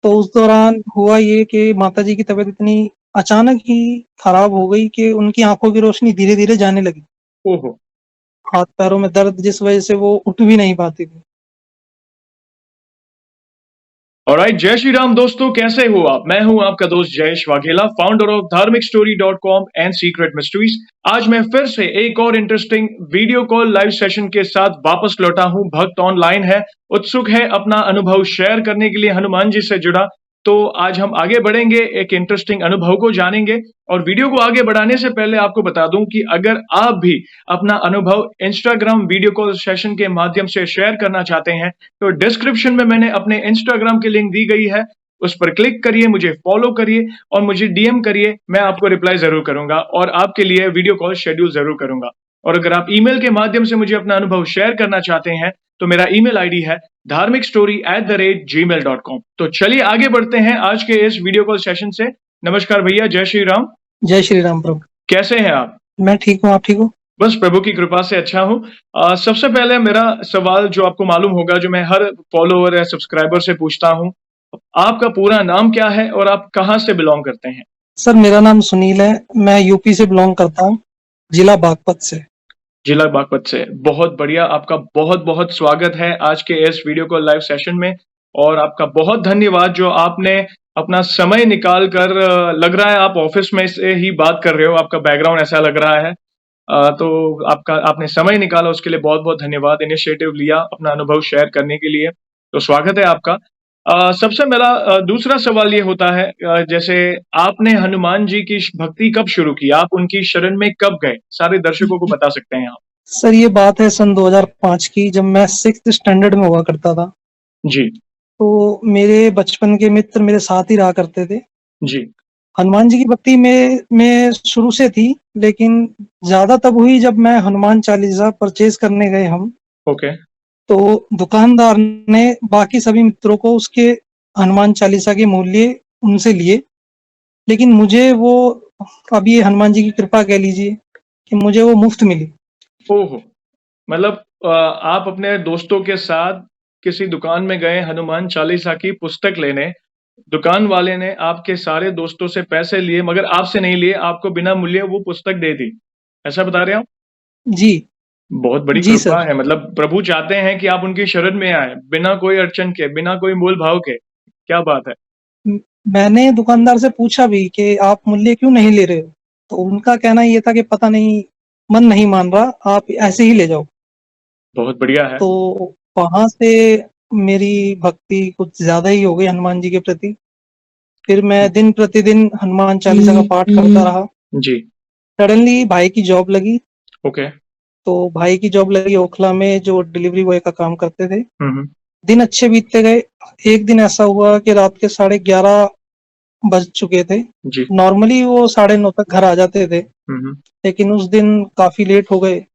तो उस दौरान हुआ ये कि माताजी की तबीयत इतनी अचानक ही खराब हो गई कि उनकी आँखों की रोशनी धीरे-धीरे जाने लगी। ओहो! हाथ-पैरों में दर्द जिस वज़ह से वो उठ भी नहीं पाती थी। ऑलराइट, जय श्री राम दोस्तों, कैसे हो आप? मैं हूं आपका दोस्त जयेश वाघेला, फाउंडर ऑफ धार्मिक story dot com and secret mysteries. आज मैं फिर से एक और interesting video call live session के साथ वापस लौटा हूं। भक्त ऑनलाइन है, उत्सुक है अपना अनुभव शेयर करने के लिए हनुमान जी से जुड़ा। तो आज हम आगे बढ़ेंगे, एक इंटरेस्टिंग अनुभव को जानेंगे। और वीडियो को आगे बढ़ाने से पहले आपको बता दूं कि अगर आप भी अपना अनुभव इंस्टाग्राम वीडियो कॉल सेशन के माध्यम से शेयर करना चाहते हैं, तो डिस्क्रिप्शन में मैंने अपने इंस्टाग्राम की लिंक दी गई है, उस पर क्लिक करिए, मुझे फॉलो करिए और मुझे डीएम करिए। मैं आपको रिप्लाई जरूर करूंगा और आपके लिए वीडियो कॉल शेड्यूल जरूर करूंगा। और अगर आप ईमेल के माध्यम से मुझे अपना अनुभव शेयर करना चाहते हैं, तो मेरा ईमेल आईडी है dharmikstory@gmail.com। तो चलिए आगे बढ़ते हैं आज के इस वीडियो कॉल सेशन से। नमस्कार भैया, जय श्री राम। जय श्री राम प्रभु। कैसे हैं आप? मैं ठीक हूँ, आप ठीक हो? बस प्रभु की कृपा से अच्छा हूँ। सबसे पहले मेरा सवाल जो आपको मालूम होगा, जो मैं हर फॉलोअर या सब्सक्राइबर से पूछता हूँ, आपका पूरा नाम क्या है और आप कहाँ से बिलोंग करते हैं? सर मेरा नाम सुनील है, मैं यूपी से बिलॉन्ग करता हूँ, जिला बागपत से। जिला बागपत से। बहुत बढ़िया, आपका बहुत बहुत स्वागत है आज के इस वीडियो कॉल लाइव सेशन में। और आपका बहुत धन्यवाद जो आपने अपना समय निकाल कर, लग रहा है आप ऑफिस में से ही बात कर रहे हो, आपका बैकग्राउंड ऐसा लग रहा है। तो आपने समय निकाला, उसके लिए बहुत बहुत धन्यवाद। इनिशिएटिव लिया अपना अनुभव शेयर करने के लिए, तो स्वागत है आपका। सबसे मेरा दूसरा सवाल ये होता है, जैसे आपने हनुमान जी की भक्ति कब शुरू की? आप उनकी शरण में कब गए? सारे दर्शकों को बता सकते हैं आप। सर ये बात है सन 2005 की, जब मैं 6th स्टैंडर्ड में हुआ करता था। जी। तो मेरे बचपन के मित्र मेरे साथ ही रहा करते थे। जी। हनुमान जी की भक्ति में शुरू से थी, लेकिन ज़्यादा तब हुई जब मैं हनुमान चालीसा परचेज़ करने गए हम। ओके। तो दुकानदार ने बाकी सभी मित्रों को उसके हनुमान चालीसा के मूल्य उनसे लिए, लेकिन मुझे वो, अब ये हनुमान जी की कृपा कह लीजिए कि मुझे वो मुफ्त मिली। ओहो! मतलब आप अपने दोस्तों के साथ किसी दुकान में गए हनुमान चालीसा की पुस्तक लेने, दुकान वाले ने आपके सारे दोस्तों से पैसे लिए मगर आपसे नहीं लिए, आपको बिना मूल्य वो पुस्तक दे दी। ऐसा बता रहे हैं आप? जी, बहुत बड़ी जी कृपा सर। है, मतलब प्रभु चाहते हैं कि आप उनकी शरण में आएँ, बिना कोई अड़चन के, बिना कोई मोल भाव के। क्या बात है! म मैंने दुकानदार से पूछा भी कि आप मूल्य क्यों नहीं ले रहे हो? तो उनका कहना ये था कि पता नहीं, मन नहीं मान रहा, आप ऐसे ही ले जाओ। बहुत बढ़िया है। तो वहाँ से मेरी भक्ति कुछ ज़्यादा ही हो गई हनुमान जी के प्रति। फिर मैं दिन प्रतिदिन हनुमान चालीसा का पाठ करता रहा। जी। सडनली भाई की जॉब लगी, ओके। तो भाई की जॉब लगी ओखला में, जो डिलीवरी बॉय का काम करते थे। हुँ, हुँ। दिन अच्छे बीतते गए। एक दिन ऐसा हुआ कि रात के 11:30 बज चुके थे। जी। नॉर्मली वो 9:30 तक घर आ जाते थे, हुँ, हुँ। लेकिन उस दिन काफ़ी लेट हो गए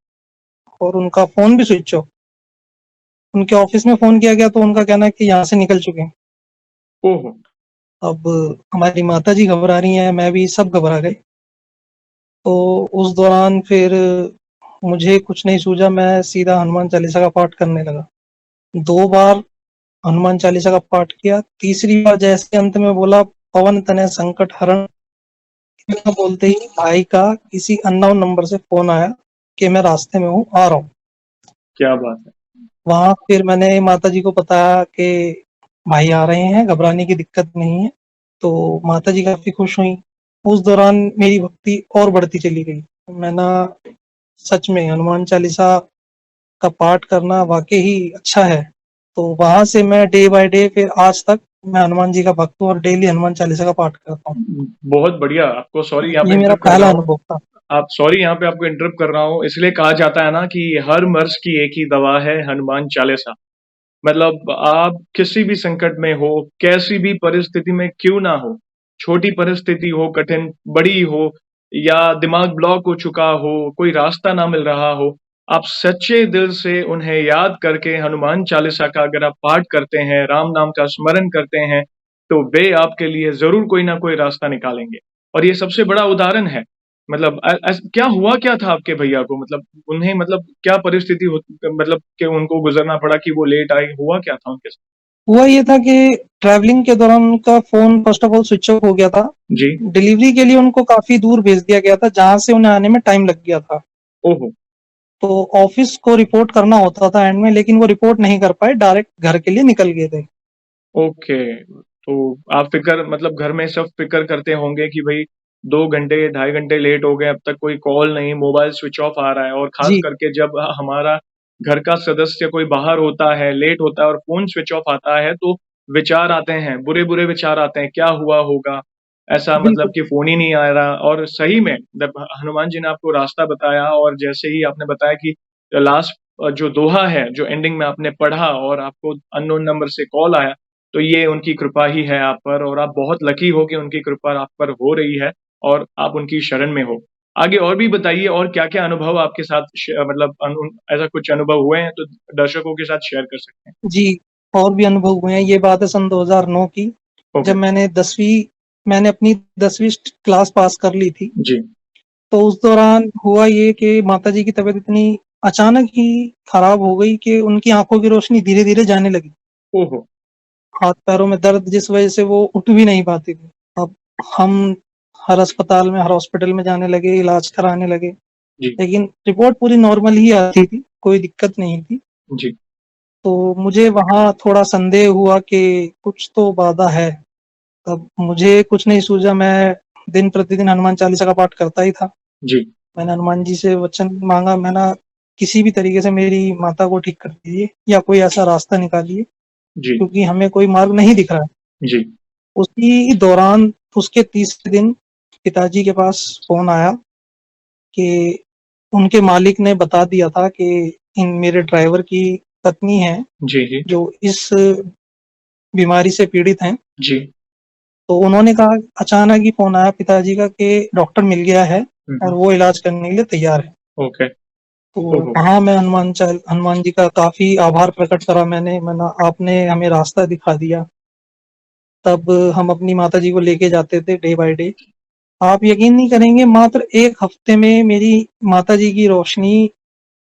और उनका फ़ोन भी स्विच ऑफ। उनके ऑफ़िस में फ़ोन किया गया तो उनका कहना है कि यहाँ से निकल चुके हैं। ओहो! अब हमारी माताजी घबरा रही हैं, मैं भी, सब घबरा गए। तो उस दौरान फिर मुझे कुछ नहीं सूझा, मैं सीधा हनुमान चालीसा का पाठ करने लगा। 2 बार हनुमान चालीसा का पाठ किया, तीसरी बार जैसे अंत में बोला, पवन तनय संकट हरण, इतना बोलते ही भाई का किसी अननोन नंबर से फ़ोन आया कि मैं रास्ते में हूँ, आ रहा हूँ। क्या बात है! वहाँ फिर मैंने माताजी को बताया कि भाई आ रहे हैं, घबराने की दिक्कत नहीं है। तो माताजी काफ़ी खुश हुईं। उस दौरान मेरी भक्ति और बढ़ती चली गई। मैं ना, सच में हनुमान चालीसा का पाठ करना वाक़ई ही अच्छा है। तो वहाँ से मैं डे बाय डे फिर आज तक मैं हनुमान जी का भक्त हूँ और डेली हनुमान चालीसा का पाठ करता हूँ। बहुत बढ़िया। आपको सॉरी यहाँ पे ये मेरा इंटरप्ट कर रहा पहला हूँ। अनुभव था। आप सॉरी यहाँ पे आपको इंटरप्ट कर रहा हूँ, इसलिए कहा जाता है ना कि हर मर्ज़ की एक ही दवा है, हनुमान चालीसा। मतलब आप किसी भी संकट में हो, कैसी भी परिस्थिति में क्यों ना हो, छोटी परिस्थिति हो, कठिन, बड़ी हो या दिमाग ब्लॉक हो चुका हो, कोई रास्ता ना मिल रहा हो, आप सच्चे दिल से उन्हें याद करके हनुमान चालीसा का अगर आप पाठ करते हैं, राम नाम का स्मरण करते हैं, तो वे आपके लिए ज़रूर कोई ना कोई रास्ता निकालेंगे। और ये सबसे बड़ा उदाहरण है। मतलब क्या हुआ क्या था आपके भैया को? मतलब उन्हें, मतलब क्या परिस्थिति हो, मतलब कि उनको गुज़रना पड़ा कि वो लेट आए, हुआ क्या था उनके साथ? हुआ ये था कि ट्रैवलिंग के दौरान उनका phone first of all switch off हो गया था। जी। डिलीवरी के लिए उनको काफ़ी दूर भेज दिया गया था, जहाँ से उन्हें आने में टाइम लग गया था। ओहो! तो ऑफ़िस को रिपोर्ट करना होता था एंड में, लेकिन वो रिपोर्ट नहीं कर पाए, डायरेक्ट घर के लिए निकल गए थे। ओके। तो आप फ़िक्र मतलब घर में सब फ़िक्र करते होंगे कि भई 2 घंटे, ढाई घंटे लेट हो गए, अब तक कोई कॉल नहीं, मोबाइल स्विच ऑफ आ रहा है और ख़ास जी, करके जब हमारा घर का सदस्य कोई बाहर होता है, लेट होता है और फ़ोन स्विच ऑफ आता है, तो विचार आते हैं, बुरे-बुरे विचार आते हैं, क्या हुआ होगा? ऐसा मतलब बिल्कुल। कि फ़ोन ही नहीं आ रहा और सही में जब हनुमान जी ने आपको रास्ता बताया और जैसे ही आपने बताया कि लास्ट जो दोहा है, जो एंडिंग में आपने पढ़ा और आपको अननोन नंबर से कॉल आया, तो ये उनकी कृपा ही है आप पर और आप बहुत लकी हो कि उनकी कृपा आप पर हो रही है और आप उनकी शरण में हो। आगे और भी बताइए और क्या-क्या अनुभव आपके साथ मतलब ऐसा कुछ अनुभव हुए हैं तो दर्शकों के साथ शेयर कर सकते हैं? जी, और भी अनुभव हुए हैं। ये बात है सन 2009 की, ओके, जब मैंने अपनी 10वीं क्लास पास कर ली थी। जी। तो उस दौरान हुआ ये कि माताजी की तबीयत इतनी अचानक ही खराब हो गई कि उनकी आँखों की रोशनी धीरे-धीरे जाने लगी। ओहो! हाथ-पैरों में दर्द, जिस वजह से वो उठ भी नहीं पाती थी। अब हम हर हॉस्पिटल में जाने लगे, इलाज कराने लगे, जी, लेकिन रिपोर्ट पूरी नॉर्मल ही आती थी, कोई दिक्कत नहीं थी। जी, तो मुझे वहाँ थोड़ा संदेह हुआ कि कुछ तो बाधा है। तब मुझे कुछ नहीं सूझा, मैं दिन-प्रतिदिन हनुमान चालीसा का पाठ करता ही था। जी, मैंने हनुमान जी से वचन माँगा, मैंने किसी भी तरीके से मेरी माता को ठीक कर दीजिए या कोई ऐसा रास्ता निकालिए, जी, क्योंकि हमें कोई मार्ग नहीं दिख रहा है। जी, उसी दौरान उसके तीसरे दिन पिताजी के पास फ़ोन आया कि उनके मालिक ने बता दिया था कि इन मेरे ड्राइवर की पत्नी हैं, जी, जी, जो इस बीमारी से पीड़ित हैं। जी। तो उन्होंने कहा, अचानक ही फ़ोन आया पिताजी का कि डॉक्टर मिल गया है हुँ, और हुँ। वो इलाज करने के लिए तैयार है। ओके, तो ओहो! वहाँ मैं हनुमान जी का काफ़ी आभार प्रकट करा मैंने आपने हमें रास्ता दिखा दिया। तब हम अपनी माताजी को लेके जाते थे डे बाय डे। आप यकीन नहीं करेंगे, मात्र 1 हफ्ते में मेरी माताजी की रोशनी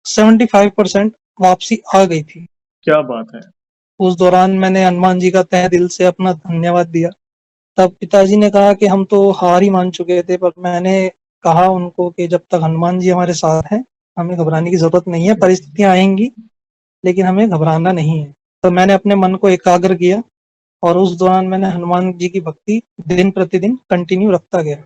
75% वापसी आ गई थी। क्या बात है! उस दौरान मैंने हनुमान जी का तहे दिल से अपना धन्यवाद दिया। तब पिताजी ने कहा कि हम तो हार ही मान चुके थे, पर मैंने कहा उनको कि जब तक हनुमान जी हमारे साथ हैं, हमें घबराने की ज़रूरत नहीं है, परिस्थितियाँ आएँगी, लेकिन हमें घबराना नहीं है। तो मैंने अपने मन को एकाग्र किया और उस दौरान मैंने हनुमान जी की भक्ति दिन-प्रतिदिन कंटिन्यू रखता गया।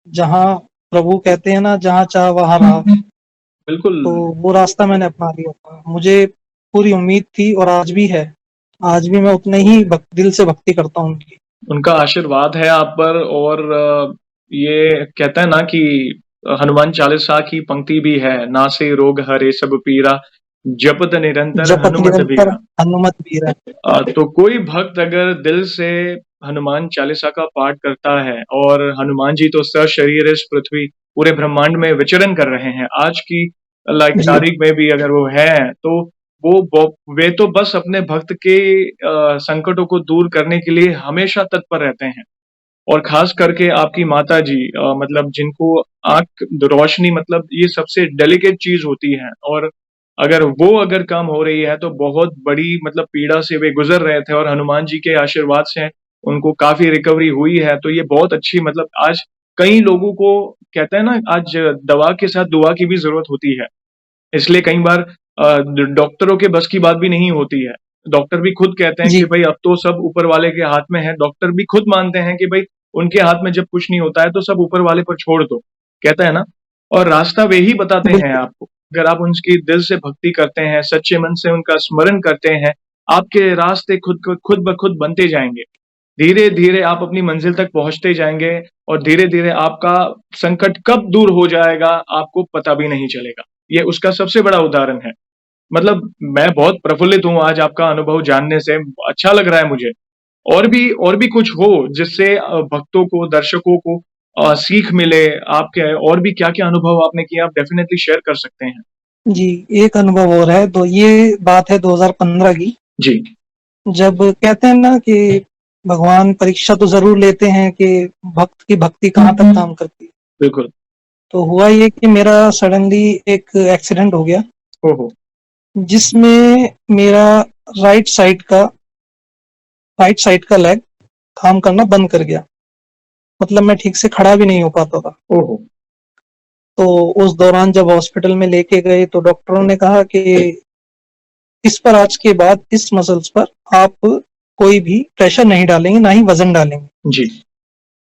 जहाँ प्रभु कहते हैं ना, जहाँ चाह वहाँ राह, बिल्कुल, तो वो रास्ता मैंने अपना लिया था। मुझे पूरी उम्मीद थी और आज भी है। आज भी मैं उतने ही दिल से भक्ति करता हूँ उनकी। उनका आशीर्वाद है आप पर और ये कहते हैं ना कि हनुमान चालीसा की पंक्ति भी है, नासे रोग हरे सब पीरा, जपत निरंतर जपत हनुमत निरंतर बीरा। हनुमत बीरा। तो कोई भक्त अगर दिल से हनुमान चालीसा का पाठ करता है और हनुमान जी तो सशरीर इस पृथ्वी पूरे ब्रह्मांड में विचरण कर रहे हैं। आज की जी, तारीख में भी अगर वो हैं, तो वे तो बस अपने भक्त के संकटों को दूर करने के लिए हमेशा तत्पर रहते हैं। और ख़ास करके आपकी माताजी मतलब जिनको आँख रोशनी मतलब ये सबसे डेलिकेट चीज़ होती है और अगर कम हो रही है तो बहुत बड़ी मतलब पीड़ा से वे गुज़र रहे थे और हनुमान जी के आशीर्वाद से उनको काफ़ी रिकवरी हुई है। तो ये बहुत अच्छी मतलब आज कई लोगों को कहते हैं ना आज दवा के साथ दुआ की भी ज़रूरत होती है। इसलिए कई बार डॉक्टरों के बस की बात भी नहीं होती है। डॉक्टर भी खुद कहते हैं कि जी, भई अब तो सब ऊपर वाले के हाथ में है। डॉक्टर भी खुद मानते हैं कि भई उनके हाथ में जब कुछ नहीं होता है तो सब ऊपर वाले पर छोड़ दो, कहते हैं ना? और रास्ता वे ही बताते हैं बिल्कुल। आपको। अगर आप उनकी दिल से भक्ति करते हैं, सच्चे मन से उनका स्मरण करते हैं, आपके रास्ते खुद ब खुद बनते जाएँगे। धीरे-धीरे आप अपनी मंज़िल तक पहुँचते जाएँगे और धीरे-धीरे आपका संकट कब दूर हो जाएगा, आपको पता भी नहीं चलेगा। ये उसका सबसे बड़ा उदाहरण है। मतलब मैं बहुत प्रफुल्लित हूँ आज आपका अनुभव जानने से, अच्छा लग रहा है मुझे। और भी कुछ हो जिससे भक्तों को, दर्शकों को सीख मिले, आपके और भी क्या-क्या अनुभव आपने किए, आप डेफ़िनेटली शेयर कर सकते हैं। जी, एक अनुभव और है, तो ये बात है 2015 की, जी, जब कहते हैं ना कि भगवान परीक्षा तो ज़रूर लेते हैं कि भक्त की भक्ति कहाँ तक काम करती है। बिल्कुल। तो हुआ ये कि मेरा सडनली एक एक्सीडेंट हो गया, ओहो! जिसमें मेरा राइट साइड का राइट साइड का लेग काम करना बंद कर गया, मतलब मैं ठीक से खड़ा भी नहीं हो पाता था। ओहो। तो उस दौरान जब हॉस्पिटल में लेके गए तो डॉक्टरों ने कहा कि इस पर आज के बाद इस मसल्स पर आप कोई भी प्रेशर नहीं डालेंगे, ना ही वजन डालेंगे। जी।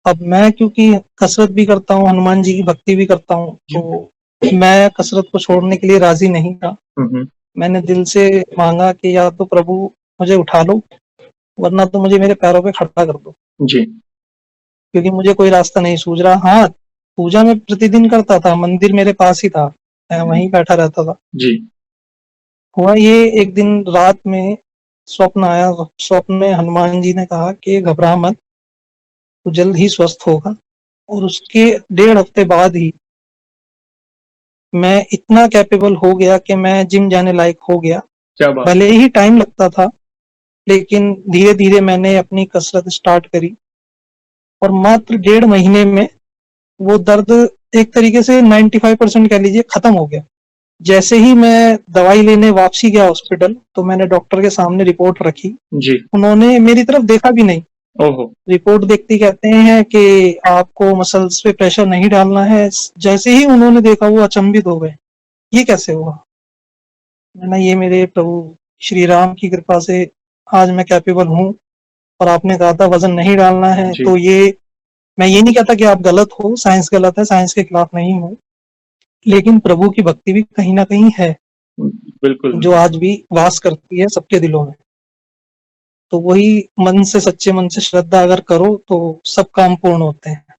अब मैं क्योंकि कसरत भी करता हूँ, हनुमान जी की भक्ति भी करता हूँ, तो मैं कसरत को छोड़ने के लिए राजी नहीं था। मैंने दिल से मांगा कि या तो प्रभु मुझे उठा लो, वरना तो मुझे मेरे पैरों पे खड़ा कर दो, जी। क्योंकि मुझे कोई रास्ता नहीं सूझ रहा। हाँ, पूजा मैं प्रतिदिन करता था, मंदिर मेरे पास ही था, मैं वहीं बैठा रहता था। जी। हुआ ये, एक दिन रात में स्वप्न आया। स्वप्न में हनुमान जी ने कहा कि घबरा मत, तू जल्द ही स्वस्थ होगा। और उसके 1.5 हफ्ते बाद ही मैं इतना कैपेबल हो गया कि मैं जिम जाने लायक हो गया। क्या बात। भले ही टाइम लगता था, लेकिन धीरे धीरे मैंने अपनी कसरत स्टार्ट करी और मात्र 1.5 महीने में वो दर्द एक तरीके से 95% कह लीजिए खत्म हो गया। जैसे ही मैं दवाई लेने वापसी गया हॉस्पिटल, तो मैंने डॉक्टर के सामने रिपोर्ट रखी। जी। उन्होंने मेरी तरफ देखा भी नहीं। ओहो। रिपोर्ट देखते ही कहते हैं कि आपको मसल्स पे प्रेशर नहीं डालना है। जैसे ही उन्होंने देखा, वो अचंभित हो गए, ये कैसे हुआ? मैंने, ये मेरे प्रभु श्री राम की कृपा से आज मैं कैपेबल हूँ। और आपने कहा था वजन नहीं डालना है, जी। तो ये, मैं ये नहीं कहता कि आप गलत हो, साइंस गलत है, साइंस के खिलाफ नहीं हूँ, लेकिन प्रभु की भक्ति भी कहीं ना कहीं है, बिल्कुल। जो आज भी वास करती है सबके दिलों में। तो वही मन से, सच्चे मन से श्रद्धा अगर करो तो सब काम पूर्ण होते हैं।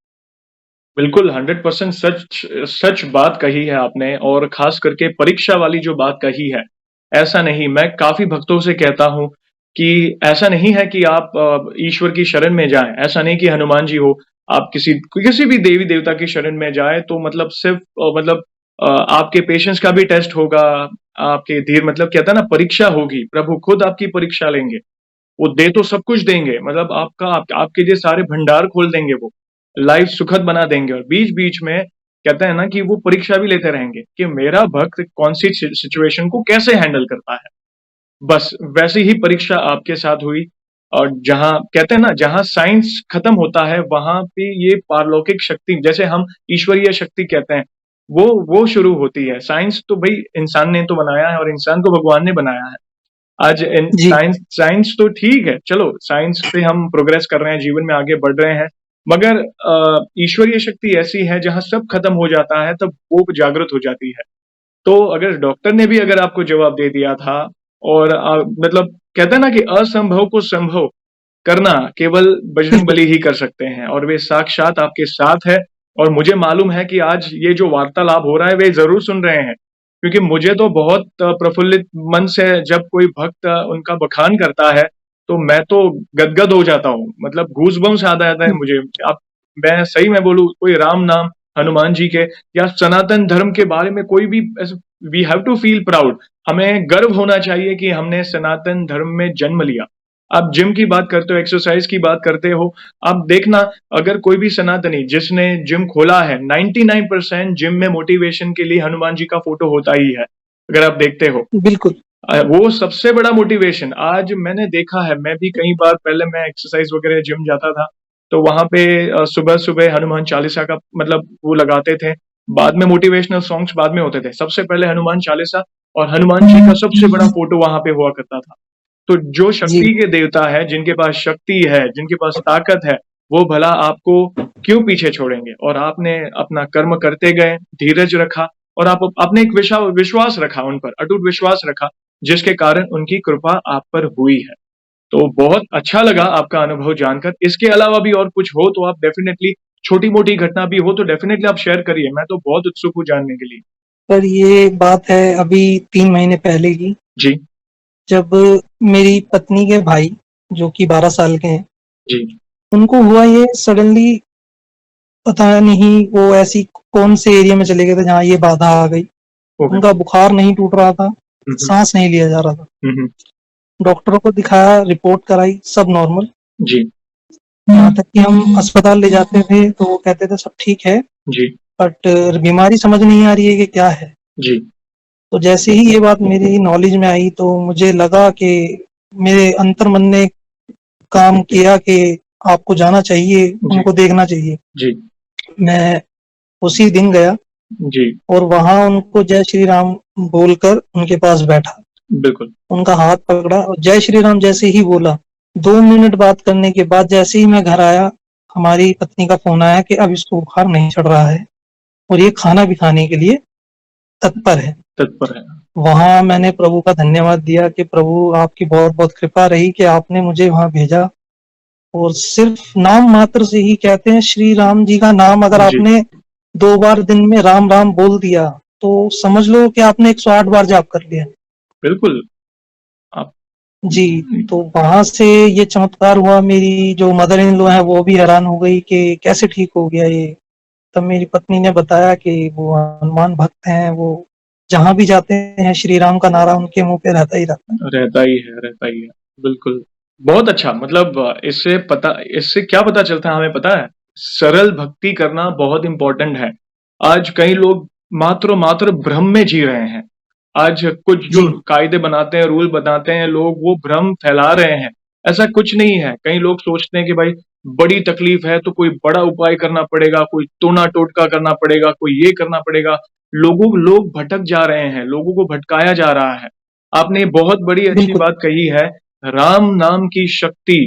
बिल्कुल 100% सच सच बात कही है आपने, और खास करके परीक्षा वाली जो बात कही है, ऐसा नहीं, मैं काफी भक्तों से कहता हूं कि ऐसा नहीं है कि आप ईश्वर की शरण में जाएं, ऐसा नहीं कि हनुमान जी हो, आप किसी भी देवी देवता की शरण में जाए तो मतलब सिर्फ मतलब आपके पेशेंस का भी टेस्ट होगा, आपके धीर मतलब कहता है ना परीक्षा होगी, प्रभु खुद आपकी परीक्षा लेंगे। वो दे तो सब कुछ देंगे, मतलब आपके लिए सारे भंडार खोल देंगे, वो लाइफ सुखद बना देंगे, और बीच बीच में कहते हैं ना कि वो परीक्षा भी लेते रहेंगे कि मेरा भक्त कौन सी सिचुएशन को कैसे हैंडल करता है। बस वैसी ही परीक्षा आपके साथ हुई, और जहां कहते हैं ना जहां साइंस खत्म होता है वहां पे ये पारलौकिक शक्ति, जैसे हम ईश्वरीय शक्ति कहते हैं, वो शुरू होती है। साइंस तो भाई इंसान ने तो बनाया है, और इंसान को भगवान ने बनाया है। आज जी, साइंस साइंस तो ठीक है, चलो साइंस पे हम प्रोग्रेस कर रहे हैं, जीवन में आगे बढ़ रहे हैं, मगर ईश्वरीय शक्ति ऐसी है जहां सब खत्म हो जाता है तब वो जागृत हो जाती है। तो अगर डॉक्टर ने भी अगर आपको जवाब दे दिया था, और मतलब कहते हैं ना कि असंभव को संभव करना केवल बिल्कुल। बजरंगबली ही कर सकते हैं, और वे साक्षात आपके साथ है। और मुझे मालूम है कि आज ये जो वार्तालाप हो रहा है वे जरूर सुन रहे हैं, क्योंकि मुझे तो बहुत प्रफुल्लित मन से जब कोई भक्त उनका बखान करता है तो मैं तो गदगद हो जाता हूँ, मतलब गूज़बम्स याद आता है मुझे। आप, मैं सही में बोलूँ, कोई राम नाम, हनुमान जी के, या सनातन धर्म के बारे में कोई भी, we have to feel proud, हमें गर्व होना चाहिए कि हमने सनातन धर्म में जन्म लिया। आप जिम की बात करते हो, एक्सरसाइज की बात करते हो, आप देखना, अगर कोई भी सनातनी जिसने जिम खोला है, 99% जिम में मोटिवेशन के लिए हनुमान जी का फोटो होता ही है, अगर आप देखते हो। बिल्कुल। वो सबसे बड़ा मोटिवेशन आज मैंने देखा है। मैं भी कई बार पहले मैं एक्सरसाइज वगैरह जिम जाता था, तो वहां पे सुबह सुबह हनुमान चालीसा का मतलब वो लगाते थे, बाद में मोटिवेशनल सॉन्ग्स बाद में होते थे, सबसे पहले हनुमान चालीसा, और हनुमान जी का सबसे बड़ा फोटो वहां पे हुआ करता था। तो जो जी, शक्ति के देवता है, जिनके पास शक्ति है, जिनके पास ताकत है, वो भला आपको क्यों पीछे छोड़ेंगे। और आपने अपना कर्म करते गए, धीरज रखा, और आपने एक विश्वास रखा, उन पर अटूट विश्वास रखा, जिसके कारण उनकी कृपा आप पर हुई है। तो बहुत अच्छा लगा आपका अनुभव जानकर। इसके अलावा भी और कुछ हो तो आप डेफिनेटली, छोटी मोटी घटना भी हो तो डेफिनेटली आप शेयर करिए, मैं तो बहुत उत्सुक हूँ जानने के लिए। पर ये बात है अभी 3 महीने पहले की, जी। जब मेरी पत्नी के भाई, जो कि 12 साल के हैं, जी। उनको हुआ ये सडनली, पता नहीं वो ऐसी कौन से एरिया में चले गए थे जहाँ ये बाधा आ गई। ओके। उनका बुखार नहीं टूट रहा था, हम्म। सांस नहीं लिया जा रहा था। हम्म। डॉक्टरों को दिखाया, रिपोर्ट कराई, सब नॉर्मल। जी। यहाँ तक कि हम अस्पताल ले जाते थे तो वो कहते थे सब ठीक है, जी। बट बीमारी समझ नहीं आ रही है कि क्या है। जी। तो जैसे ही ये बात मेरी नॉलेज में आई, तो मुझे लगा कि मेरे अंतर मन ने काम किया कि आपको जाना चाहिए, उनको देखना चाहिए। जी, मैं उसी दिन गया जी, और वहाँ उनको जय श्री राम बोलकर उनके पास बैठा। बिल्कुल, उनका हाथ पकड़ा और जय श्री राम जैसे ही बोला, 2 मिनट बात करने के बाद जैसे ही मैं घर आया, हमारी पत्नी का फ़ोन आया कि अब इसको बुखार नहीं चढ़ रहा है और ये खाना भी खाने के लिए तत्पर है। तत्पर है। वहाँ मैंने प्रभु का धन्यवाद दिया कि प्रभु आपकी बहुत-बहुत कृपा रही कि आपने मुझे वहाँ भेजा और सिर्फ़ नाम मात्र से ही कहते हैं श्री राम जी का नाम अगर जी, आपने 2 बार दिन में राम, राम बोल दिया, तो समझ लो कि आपने 108 बार जाप कर लिया। बिल्कुल, आप जी, तो वहाँ से ये चमत्कार हुआ, मेरी जो मदर इन लॉ हैं वो भी हैरान हो गई कि कैसे ठीक हो गया ये? तब मेरी पत्नी ने बताया कि वो हनुमान भक्त हैं, वो जहाँ भी जाते हैं श्री राम का नारा उनके मुँह पे रहता ही रहता है। रहता ही है, बिल्कुल। बहुत अच्छा मतलब इससे क्या पता चलता है हमें पता है? सरल भक्ति करना बहुत इम्पोर्टेंट है। आज कई लोग मात्र भ्रम में जी रहे हैं। आज कुछ जो जी, कायदे बनाते हैं, रूल बनाते हैं लोग वो भ्रम फैला रहे हैं। ऐसा कुछ नहीं है। कई लोग सोचते हैं कि भाई बड़ी तकलीफ है तो कोई बड़ा उपाय करना पड़ेगा, कोई टोना-टोटका करना पड़ेगा, कोई ये करना पड़ेगा। लोग भटक जा रहे हैं, लोगों को भटकाया जा रहा है। आपने बहुत बड़ी अच्छी बिल्कुल, बात कही है, राम नाम की शक्ति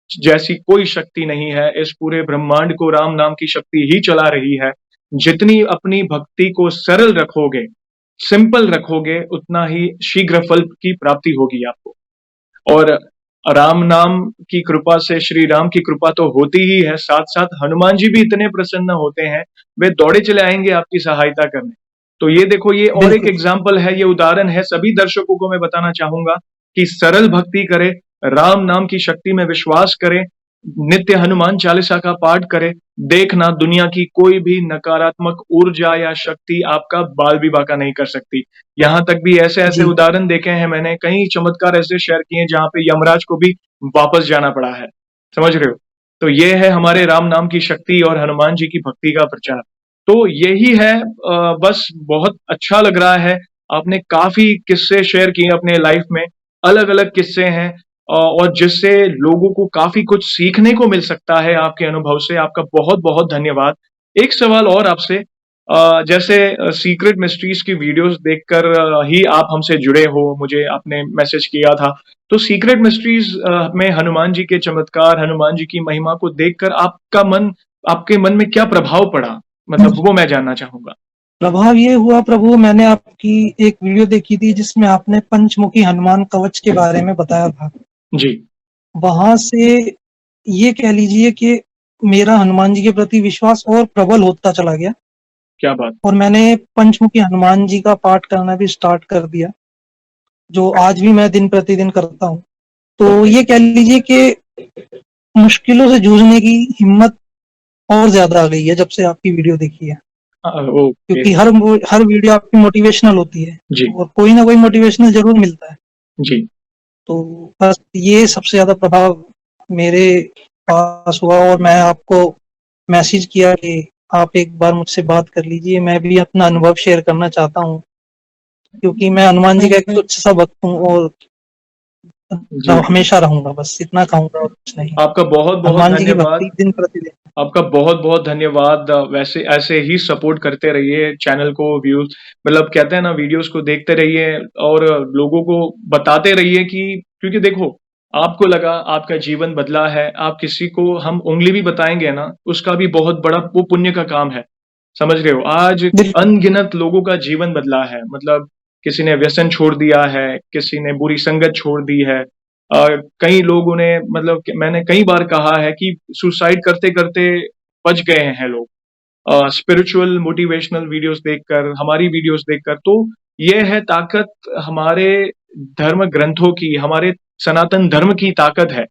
जैसी कोई शक्ति नहीं है, इस पूरे ब्रह्मांड को राम नाम की शक्ति ही चला रही है। जितनी अपनी भक्ति को सरल रखोगे, सिंपल रखोगे, उतना ही शीघ्र फल की प्राप्ति होगी आपको। और राम नाम की कृपा से श्री राम की कृपा तो होती ही है, साथ-साथ हनुमान जी भी इतने प्रसन्न होते हैं, वे दौड़े चले आएँगे आपकी सहायता करने। तो ये देखो ये और एक बिल्कुल। एग्ज़ाम्पल है, ये उदाहरण है, सभी दर्शकों को मैं बताना चाहूँगा कि सरल भक्ति करें, राम नाम की शक्ति में विश्वास करें, नित्य हनुमान चालीसा का पाठ करें, देखना दुनिया की कोई भी नकारात्मक ऊर्जा या शक्ति आपका बाल भी बांका नहीं कर सकती। यहाँ तक भी ऐसे-ऐसे जी, उदाहरण देखे हैं मैंने, कई चमत्कार ऐसे शेयर किए हैं जहाँ पे यमराज को भी वापस जाना पड़ा है। समझ रहे हो? तो ये है हमारे राम नाम की शक्ति और हनुमान जी की भक्ति का प्रचार। तो यही है बस बहुत अच्छा लग रहा है। आपने काफ़ी किस्से शेयर किए अपने लाइफ़ में, अलग-अलग किस्से हैं और जिससे लोगों को काफ़ी कुछ सीखने को मिल सकता है आपके अनुभव से। आपका बहुत-बहुत धन्यवाद। एक सवाल और आपसे जैसे सीक्रेट मिस्ट्रीज़ की वीडियोज़ देखकर ही आप हमसे जुड़े हो, मुझे आपने मैसेज किया था। तो सीक्रेट मिस्ट्रीज़ में हनुमान जी के चमत्कार, हनुमान जी की महिमा को देखकर आपके मन में क्या प्रभाव पड़ा? मतलब वो मैं जानना चाहूँगा। प्रभाव ये हुआ प्रभु मैंने आपकी एक वीडियो देखी थी जिसमें आपने पंचमुखी हनुमान कवच के बारे में बताया था। जी, वहाँ से ये कह लीजिए कि मेरा हनुमान जी के प्रति विश्वास और प्रबल होता चला गया क्या बात! और मैंने पंचमुखी हनुमान जी का पाठ करना भी स्टार्ट कर दिया, जो आज भी मैं दिन-प्रतिदिन करता हूँ। तो ओके। ये कह लीजिए कि मुश्किलों से जूझने की हिम्मत और ज़्यादा आ गई है जब से आपकी वीडियो देखी है। ओके। क्योंकि हर वीडियो आपकी मोटिवेशनल होती है जी, और कोई ना कोई मोटिवेशनल ज़रूर मिलता है। जी, तो बस ये सबसे ज़्यादा प्रभाव मेरे पास हुआ और मैं आपको मैसेज किया कि आप एक बार मुझसे बात कर लीजिए, मैं भी अपना अनुभव शेयर करना चाहता हूँ, क्योंकि मैं हनुमान जी का एक तुच्छ सा भक्त हूँ और जी। हमेशा रहूँगा, बस इतना कहूँगा और कुछ नहीं। आपका बहुत-बहुत हनुमान जी की धन्यवाद। भक्ति दिन-प्रतिदिन। आपका बहुत-बहुत धन्यवाद। वैसे ऐसे ही सपोर्ट करते रहिए चैनल को, व्यूज़ मतलब कहते हैं ना वीडियोज़ को देखते रहिए और लोगों को बताते रहिए कि क्योंकि देखो, आपको लगा आपका जीवन बदला है, आप किसी को हम उँगली भी बताएँगे ना, उसका भी बहुत बड़ा वो पुण्य का काम है। समझ रहे हो? आज बिल्कुल, अनगिनत लोगों का जीवन बदला है। मतलब किसी ने व्यसन छोड़ दिया है, किसी ने बुरी संगत छोड़ दी है। कई लोगों ने मतलब कि मैंने कई बार कहा है कि सुसाइड करते-करते बच गए हैं लोग। स्पिरिचुअल मोटिवेशनल वीडियोज़ देखकर, हमारी वीडियोज़ देखकर, तो ये है ताकत हमारे धर्म ग्रंथों की, हमारे सनातन धर्म की ताकत है।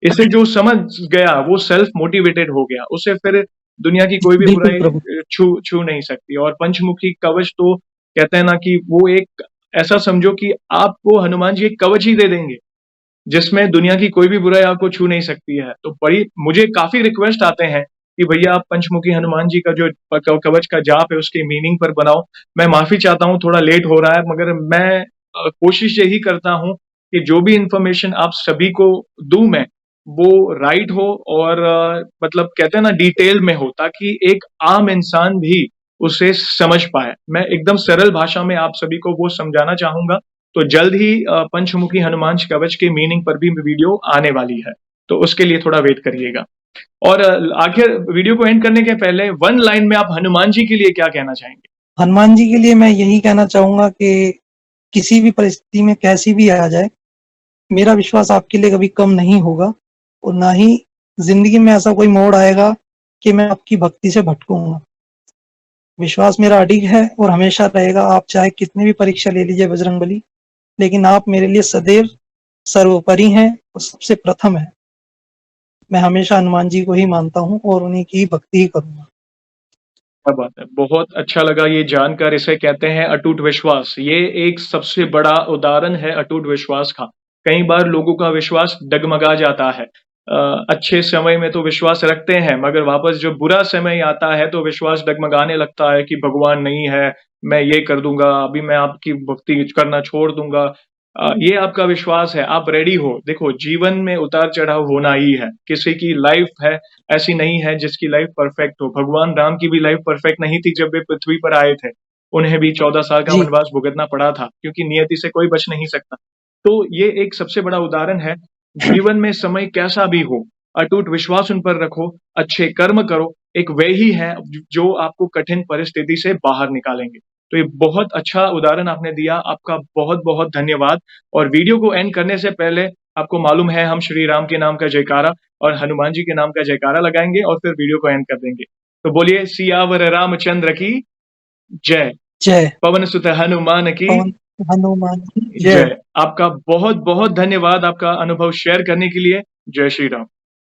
इसे जो समझ गया वो सेल्फ मोटिवेटेड हो गया। उसे फिर दुनिया की कोई भी बिल्कुल बुराई प्रभु। छू छू नहीं सकती और पंचमुखी कवच तो कहते हैं ना कि वो एक ऐसा समझो कि आपको हनुमान जी एक कवच ही दे देंगे। जिसमें दुनिया की कोई भी बुराई आपको छू नहीं सकती है। तो बड़ी मुझे काफ़ी रिक्वेस्ट आते हैं कि भैया आप पंचमुखी हनुमान जी का जो कवच का जाप है उसके मीनिंग पर बनाओ। मैं माफ़ी चाहता हूँ थोड़ा लेट हो रहा है मगर मैं कोशिश यही करता हूँ कि जो भी इन्फॉर्मेशन आप सभी को दूँ मैं, वो राइट हो और मतलब कहते हैं ना डिटेल में हो, ताकि एक आम इंसान भी उसे समझ पाए। मैं एकदम सरल भाषा में आप सभी को वो समझाना चाहूंगा। तो जल्द ही पंचमुखी हनुमान कवच के मीनिंग पर भी वीडियो आने वाली है, तो उसके लिए थोड़ा वेट करिएगा। और आखिर वीडियो को एंड करने के पहले वन लाइन में आप हनुमान जी के लिए क्या कहना चाहेंगे? हनुमान जी के लिए मैं यही कहना चाहूँगा कि किसी भी परिस्थिति में कैसी भी आ जाए, मेरा विश्वास आपके लिए कभी कम नहीं होगा और ना ही ज़िंदगी में ऐसा कोई मोड़ आएगा कि मैं आपकी भक्ति से भटकूँगा। विश्वास मेरा अडिग है और हमेशा रहेगा। आप चाहे कितनी भी परीक्षा ले लीजिए बजरंगबली, लेकिन आप मेरे लिए सदैव सर्वोपरि हैं और सबसे प्रथम हैं। मैं हमेशा हनुमान जी को ही मानता हूँ और उन्हीं की ही भक्ति ही करूँगा। क्या बात है! बहुत अच्छा लगा ये जानकर। इसे कहते हैं अटूट विश्वास। ये एक सबसे बड़ा उदाहरण है अटूट विश्वास का। कई बार लोगों का विश्वास डगमगा जाता है। अच्छे समय में तो विश्वास रखते हैं, मगर वापस जब बुरा समय आता है तो विश्वास डगमगाने लगता है कि भगवान नहीं है, मैं ये कर दूँगा, अभी मैं आपकी भक्ति करना छोड़ दूँगा। ये आपका विश्वास है, आप रेडी हो। देखो, जीवन में उतार-चढ़ाव होना ही है। किसी की लाइफ है, ऐसी नहीं है जिसकी लाइफ परफेक्ट हो। भगवान राम की भी लाइफ परफेक्ट नहीं थी जब वे पृथ्वी पर आए थे। उन्हें भी 14 साल का जी, वनवास भुगतना पड़ा था, क्योंकि नियति से कोई बच नहीं सकता। तो ये एक सबसे बड़ा उदाहरण है। जीवन में समय कैसा भी हो, अटूट विश्वास उन पर रखो, अच्छे कर्म करो। एक वे ही हैं जो आपको कठिन परिस्थिति से बाहर निकालेंगे। तो ये बहुत अच्छा उदाहरण आपने दिया। आपका बहुत-बहुत धन्यवाद। और वीडियो को एंड करने से पहले आपको मालूम है हम श्री राम के नाम का जयकारा और हनुमान जी के नाम का जयकारा लगाएँगे और फिर वीडियो को एंड कर देंगे। तो बोलिए सियावर रामचंद्र की जय। जय पवन सुत हनुमान की पवन हनुमान की जय। जय। आपका बहुत-बहुत धन्यवाद आपका अनुभव शेयर करने के लिए। जय श्री राम।